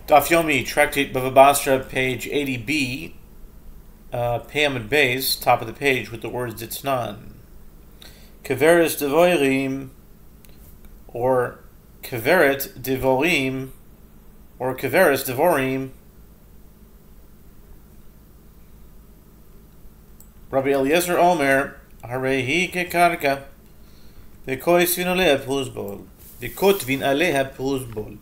Daf Yomi, Tractate Bava Batra, page 80b, Payam Beis, top of the page with the words Ditznan. Keveres Devorim, or Keveret Devorim, or Keveres Devorim. Rabbi Eliezer Omer, Harehi Kekarka, V'koitvin Aleha Puzbol, V'kotvin Aleha Puzbol.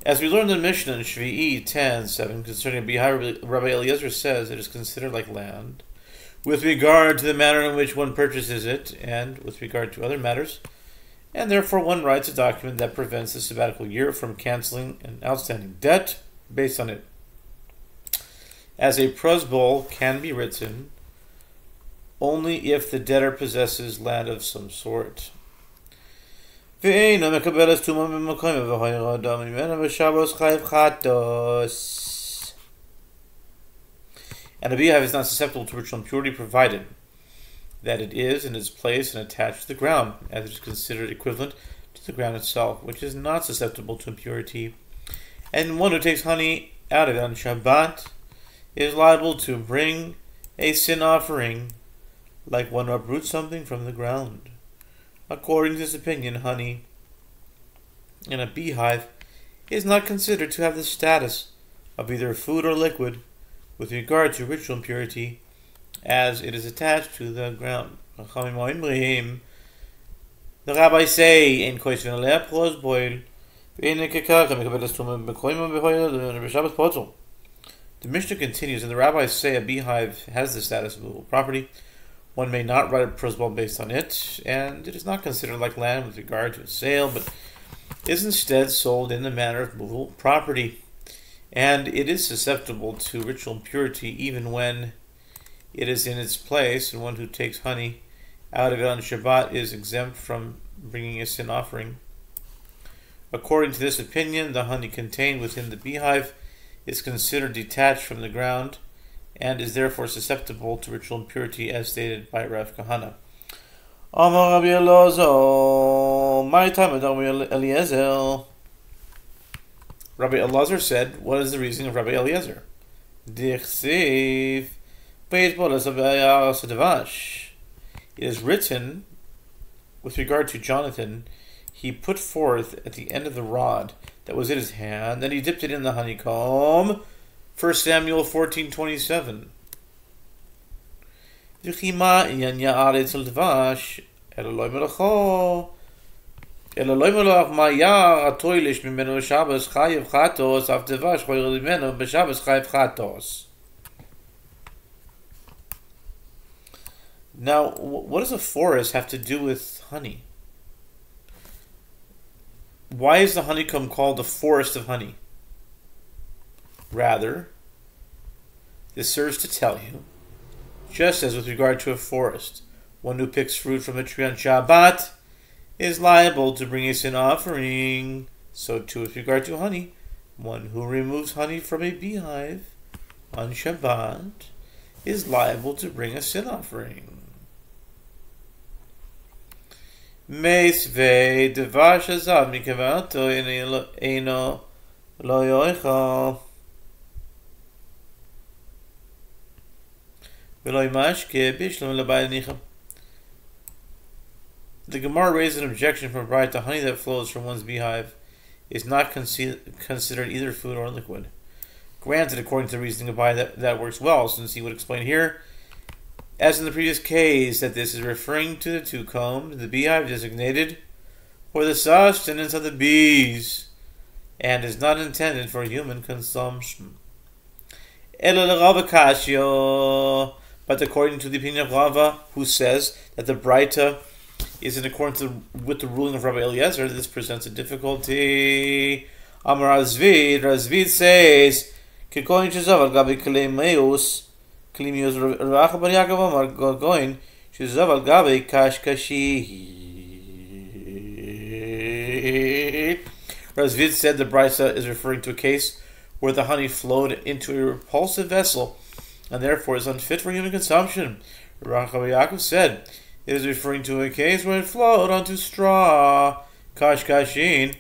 As we learned in Mishnah in Shvi'i 10:7 concerning Bihai, Rabbi Eliezer says it is considered like land with regard to the manner in which one purchases it and with regard to other matters, and therefore one writes a document that prevents the sabbatical year from canceling an outstanding debt based on it. As a prosbol can be written only if the debtor possesses land of some sort. And a beehive is not susceptible to ritual impurity provided that it is in its place and attached to the ground, as it is considered equivalent to the ground itself, which is not susceptible to impurity. And one who takes honey out of it on Shabbat is liable to bring a sin offering, like one who uproots something from the ground. According to this opinion, honey in a beehive is not considered to have the status of either food or liquid with regard to ritual impurity, as it is attached to the ground. The rabbis say, the Mishnah continues, and the rabbis say a beehive has the status of movable property. One may not write a prosbol based on it, and it is not considered like land with regard to its sale, but is instead sold in the manner of movable property. And it is susceptible to ritual impurity even when it is in its place, and one who takes honey out of it on Shabbat is exempt from bringing a sin offering. According to this opinion, the honey contained within the beehive is considered detached from the ground, and is therefore susceptible to ritual impurity, as stated by Rav Kahana. Amar Rabbi Elazar, my time with Rabbi Eliezer. Rabbi Elazar said, what is the reasoning of Rabbi Eliezer? It is written, with regard to Jonathan, he put forth at the end of the rod that was in his hand, and he dipped it in the honeycomb. 1 Samuel 14:27. Now, what does a forest have to do with honey? Why is the honeycomb called the forest of honey? Rather, this serves to tell you, just as with regard to a forest, one who picks fruit from a tree on Shabbat is liable to bring a sin offering, so too with regard to honey, one who removes honey from a beehive on Shabbat is liable to bring a sin offering. Meisvei devar shazav mikavanto eino lo yoichal. The Gemara raised an objection from Batra to honey that flows from one's beehive is not considered either food or liquid. Granted, according to the reasoning of Bava, that works well, since he would explain here, as in the previous case, that this is referring to the two combs, the beehive designated for the sustenance of the bees, and is not intended for human consumption. But according to the opinion of Bava, who says that the Batra is in accordance with the ruling of Rabbi Eliezer, this presents a difficulty. Amar Razvid says, Kekoin Shazav al Gabi Kalemeus, Kalimius Racha Bar Yaakov Amar Goin, Shazav al Gabi Kashkashi. Razvid said the Batra is referring to a case where the honey flowed into a repulsive vessel and therefore is unfit for human consumption. Rabbi Yaakov said, It is referring to a case where it flowed onto straw, kashkashin,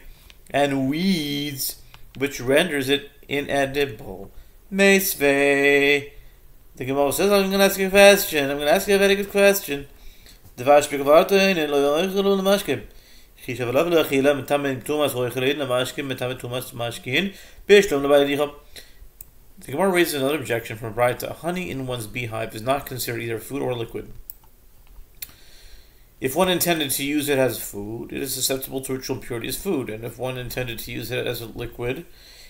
and weeds, which renders it inedible. Meisvei. The Gemara says, I'm going to ask you a question. I'm going to ask you a very good question. The Gemara raises another objection from Batra. Honey in one's beehive is not considered either food or liquid. If one intended to use it as food, it is susceptible to ritual impurity as food, and if one intended to use it as a liquid,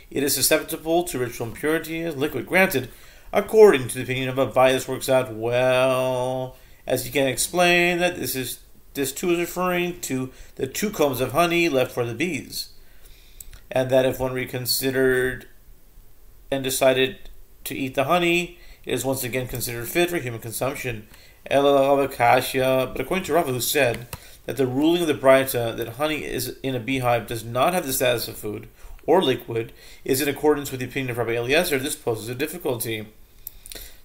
it is susceptible to ritual impurity as liquid. Granted, according to the opinion of Bava, this works out well, as you can explain that this too is referring to the 2 combs of honey left for the bees, and that if one reconsidered and decided to eat the honey, it is once again considered fit for human consumption. But according to Rava, who said that the ruling of the Batra that honey is in a beehive does not have the status of food or liquid is in accordance with the opinion of Rabbi Eliezer, this poses a difficulty.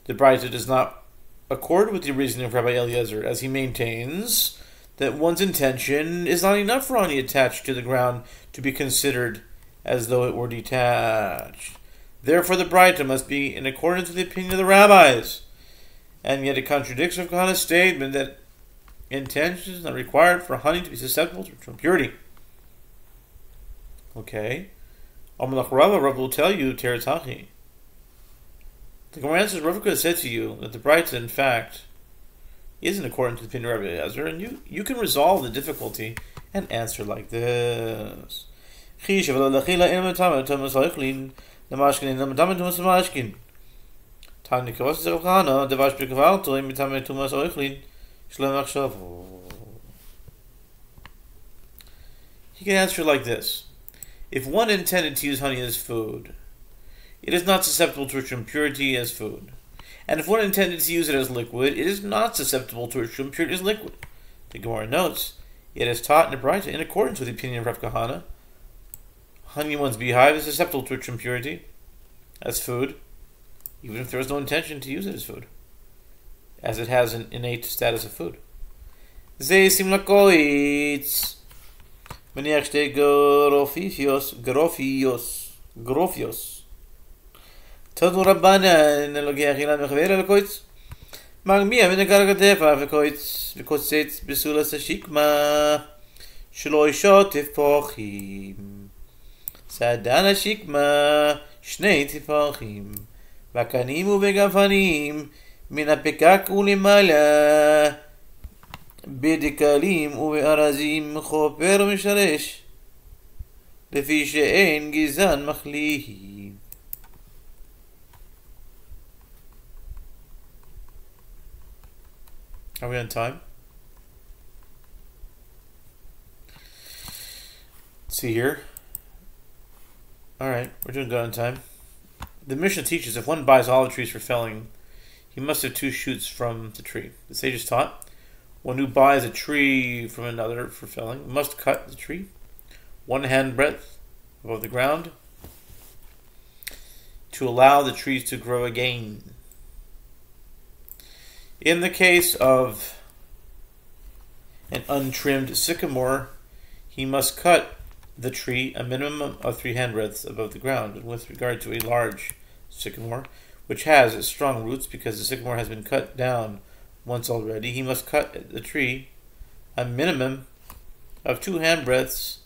The Batra does not accord with the reasoning of Rabbi Eliezer, as he maintains that one's intention is not enough for honey attached to the ground to be considered as though it were detached. Therefore, the Batra must be in accordance with the opinion of the rabbis. And yet it contradicts Rav Kahana's statement that intention is not required for honey to be susceptible to impurity. Okay. Amalach Rava will tell you, Teretachi. The Gemara answers, Rav could have said to you that the Batra, in fact, is in accordance with the opinion of Rabbi Eliezer, and you can resolve the difficulty and answer like this. He can answer like this. If one intended to use honey as food, it is not susceptible to ritual impurity as food. And if one intended to use it as liquid, it is not susceptible to ritual impurity as liquid. The Gemara notes, it is taught in the Batra in accordance with the opinion of Rav Kahana. Honey in one's beehive is susceptible to ritual impurity as food, even if there was no intention to use it as food, as it has an innate status of food. Zeisim lakoitz. Maniach shte grofios. Todu Rabbana nelogeh achilan mechaver lakoitz. Magmia v'nekar katefa v'koitz besulas hashikma shelo ishotif pochim. Sadan hashikma shnei tifachim. Vakanim uvegavanim min apekak ulimala bidikalim uvearazim choper umisharesh lefi she'en gizan machlihi. Are we on time? Let's see here. Alright, we're doing good on time. The Mishnah teaches if one buys olive trees for felling, he must have 2 shoots from the tree. The sages taught, one who buys a tree from another for felling must cut the tree 1 hand breadth above the ground to allow the trees to grow again. In the case of an untrimmed sycamore, he must cut the tree a minimum of 3 hand breadths above the ground. And with regard to a large sycamore, which has strong roots because the sycamore has been cut down once already, he must cut the tree a minimum of 2 hand breadths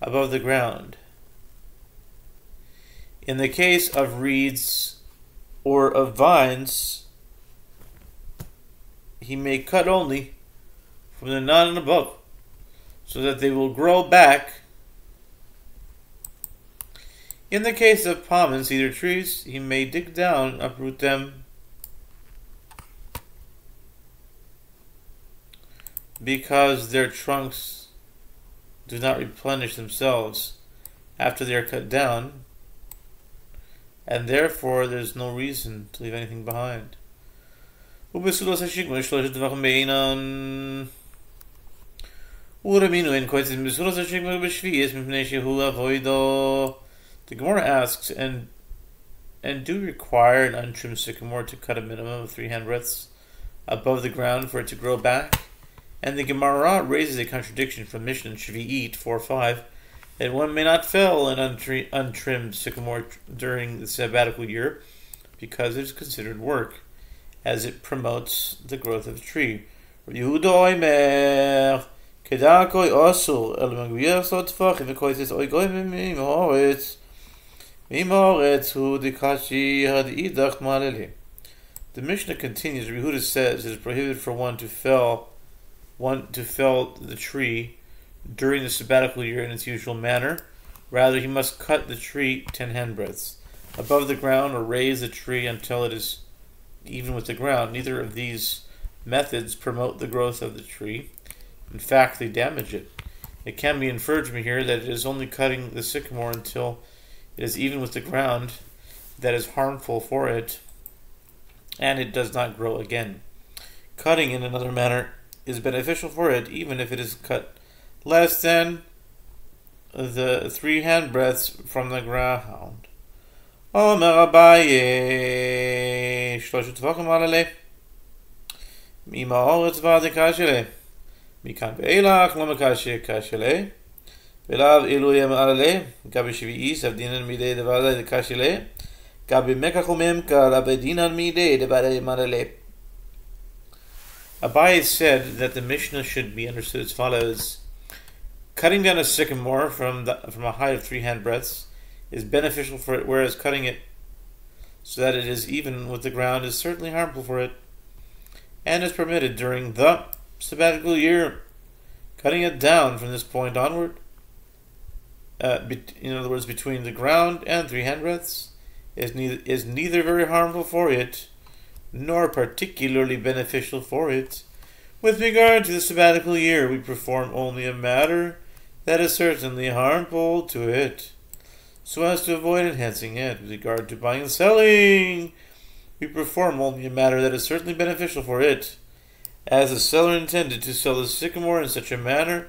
above the ground. In the case of reeds or of vines, he may cut only from the knot and above, so that they will grow back. In the case of palm and cedar trees, he may dig down and uproot them, because their trunks do not replenish themselves after they are cut down, and therefore there's no reason to leave anything behind. The Gemara asks, and do require an untrimmed sycamore to cut a minimum of 3 hand breadths above the ground for it to grow back? And the Gemara raises a contradiction from Mishnah in Shvi'it 4:5 that one may not fell an untrimmed sycamore during the sabbatical year because it is considered work, as it promotes the growth of a tree. The Mishnah continues. Yehuda says it is prohibited for one to fell the tree during the sabbatical year in its usual manner. Rather, he must cut the tree 10 handbreadths above the ground or raise the tree until it is even with the ground. Neither of these methods promote the growth of the tree. In fact, they damage it. It can be inferred from here that it is only cutting the sycamore until it is even with the ground that is harmful for it, and it does not grow again. Cutting in another manner is beneficial for it, even if it is cut less than the 3 handbreadths from the ground. Omer Abaye, 3 טפחים עליה, ממאורץ ועד קשלה, מכאן ואילך לא מקשה קשלה, ולאו אילו יאמר עליה, גבי שביעי סבדינן מידי דברי דקשלה, גבי מקח וממכר אבדינן מידי דברי מרלה. Abaye said that the Mishnah should be understood as follows: cutting down a sycamore from a height of 3 handbreadths is beneficial for it, whereas cutting it so that it is even with the ground is certainly harmful for it, and is permitted during the sabbatical year. Cutting it down from this point onward, in other words, between the ground and 3 handbreadths, is neither very harmful for it, nor particularly beneficial for it. With regard to the sabbatical year, we perform only a matter that is certainly harmful to it, so as to avoid enhancing it. With regard to buying and selling, we perform only a matter that is certainly beneficial for it, as the seller intended to sell the sycamore in such a manner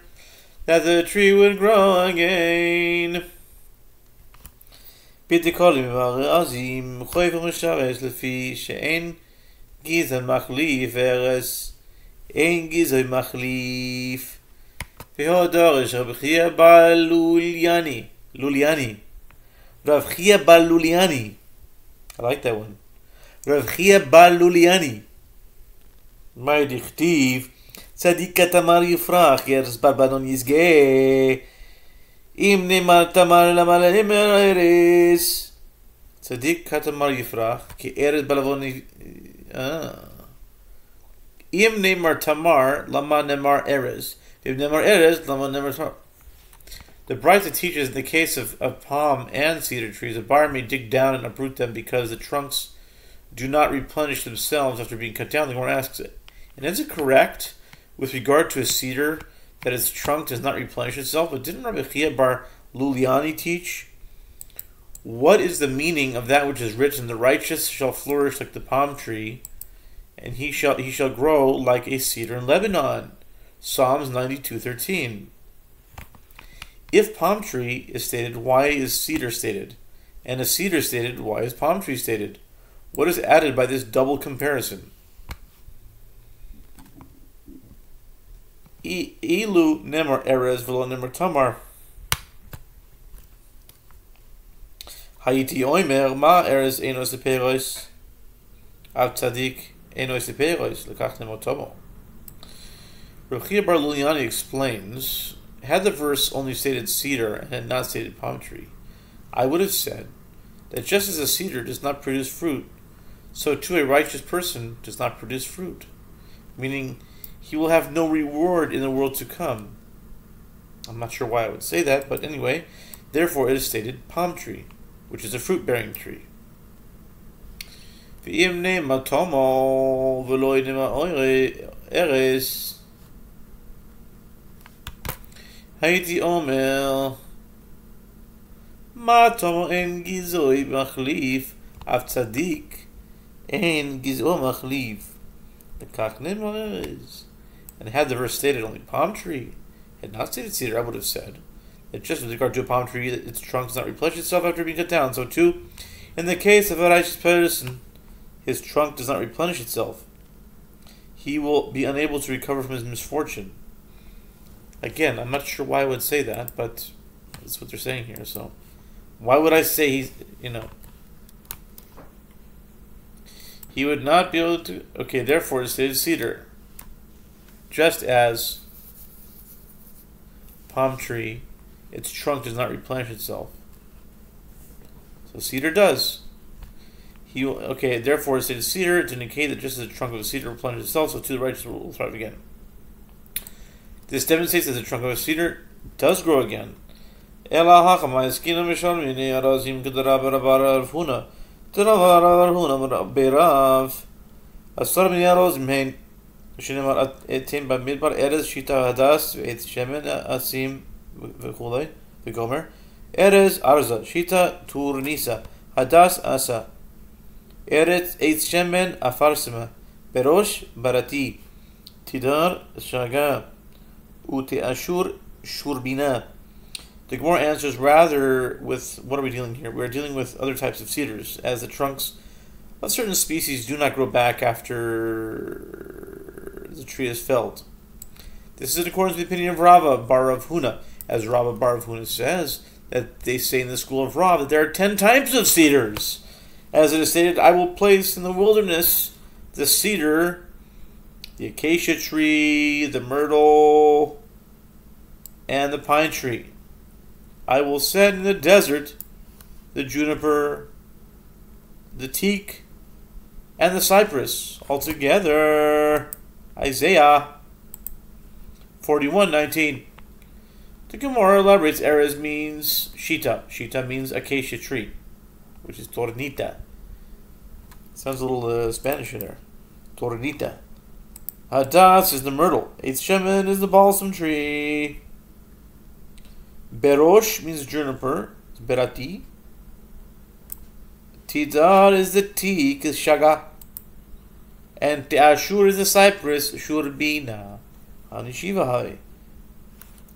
that the tree would grow again. Gizon Machlif Eres Ein Gizon Machlif Vehodorish Rav Chia Bar Luliani Rav Chia Bar Luliani. I like that one. Rav Chia Bar Luliani. My dichtiv Tzadik Katamar Yifrach Yeres Barbanon Yizge Im Nemar Tamar Lamar Emer Eres Tzadik Katamar Yifrach Ki Eres Balavon Im Nemar Tamar Lama Nemar Erez. Im Nemar Erez Lama Nemar Tamar. The Batra teaches in the case of palm and cedar trees, a buyer may dig down and uproot them because the trunks do not replenish themselves after being cut down. The Gemara asks it, and is it correct with regard to a cedar that its trunk does not replenish itself? But didn't Rabbi Chia Bar Luliani teach? What is the meaning of that which is written? The righteous shall flourish like the palm tree, and he shall grow like a cedar in Lebanon. Psalms 92:13. If palm tree is stated, why is cedar stated? And if cedar stated, why is palm tree stated? What is added by this double comparison? Ilu nemar erez v'lo nemar tamar. Hayiti oimer ma erez enos leperos av tzadik enos leperos lekach nemar tomo. Rav Chia Bar Luliani explains, had the verse only stated cedar and had not stated palm tree, I would have said that just as a cedar does not produce fruit, so too a righteous person does not produce fruit, meaning he will have no reward in the world to come. I'm not sure why I would say that, but anyway, therefore it is stated palm tree, which is a fruit-bearing tree. V'im nema tomo v'lo nema eres הייתי אומר מה תאמר אין גזעוי מחליף אף צדיק אין גזעו מחליף וכך נאמר ארז. And had the verse stated only palm tree, had not stated cedar, I would have said that just with regard to a palm tree, that its trunk does not replenish itself after being cut down. So too, in the case of a righteous person, his trunk does not replenish itself. he will be unable to recover from his misfortune. Again, I'm not sure why I would say that, but that's what they're saying here. So, why would I say he's, he would not be able to, okay, therefore it stated cedar, just as palm tree, its trunk does not replenish itself. So cedar does. Therefore it stated cedar to indicate that just as the trunk of a cedar replenishes itself, so too the righteous will thrive again. This demonstrates that the trunk of a cedar does grow again. שנאמר אתם במדבר ארז שיטה הדס ועת שמן אסים וכולי וגומר ארז ארזה שיטה טורניסה הדס אסה ארץ עת שמן אפרסמה בראש ברתי תידר שגה ותאשור שורבינה. The Gemara answers rather with, what are we dealing here? We're dealing with other types of cedars, as the trunks of certain species do not grow back after the tree is felled. This is in accordance with the opinion of Rava bar of Huna, as Rava bar of Huna says, that they say in the school of Rav that there are 10 types of cedars. As it is stated, I will place in the wilderness the cedar, the acacia tree, the myrtle, and the pine tree. I will set in the desert the juniper, the teak, and the cypress altogether. Isaiah 41:19. The Gemara elaborates Erez means shita. Shita means acacia tree, which is tornita. Sounds a little Spanish in there. Tornita. Hadas is the myrtle. Eitz shemen is the balsam tree. Berosh means juniper. It's berati. Tidar is the teak, is shaga. And Ashur is the cypress, shurbina. Hanishiva hai.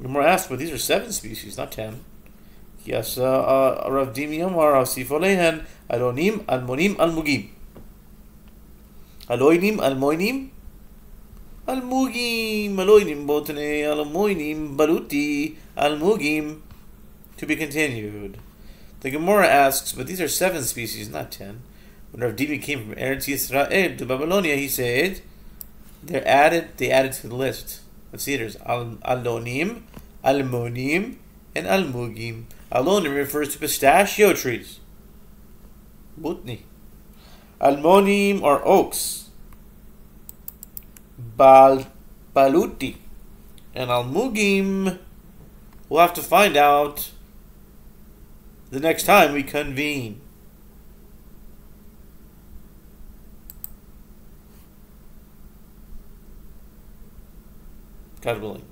The more asked, but these are 7 species, not 10. Yes, Rav Dimi Omar, Hasif Olehen, Alonim, Almonim, Almugim. Aloinim, Almoinim, Almugim, Aloinim, Botane, Almoinim, Baluti, Almugim. To be continued. The Gemara asks, but these are 7 species, not 10. When Rav Dimi came from Eretz Yisrael to Babylonia, he said, they added to the list of cedars, Alonim, Almonim, and Almugim. Alonim refers to pistachio trees. Butni. Almonim are oaks. Baluti. And Almugim, we'll have to find out the next time we convene. God willing.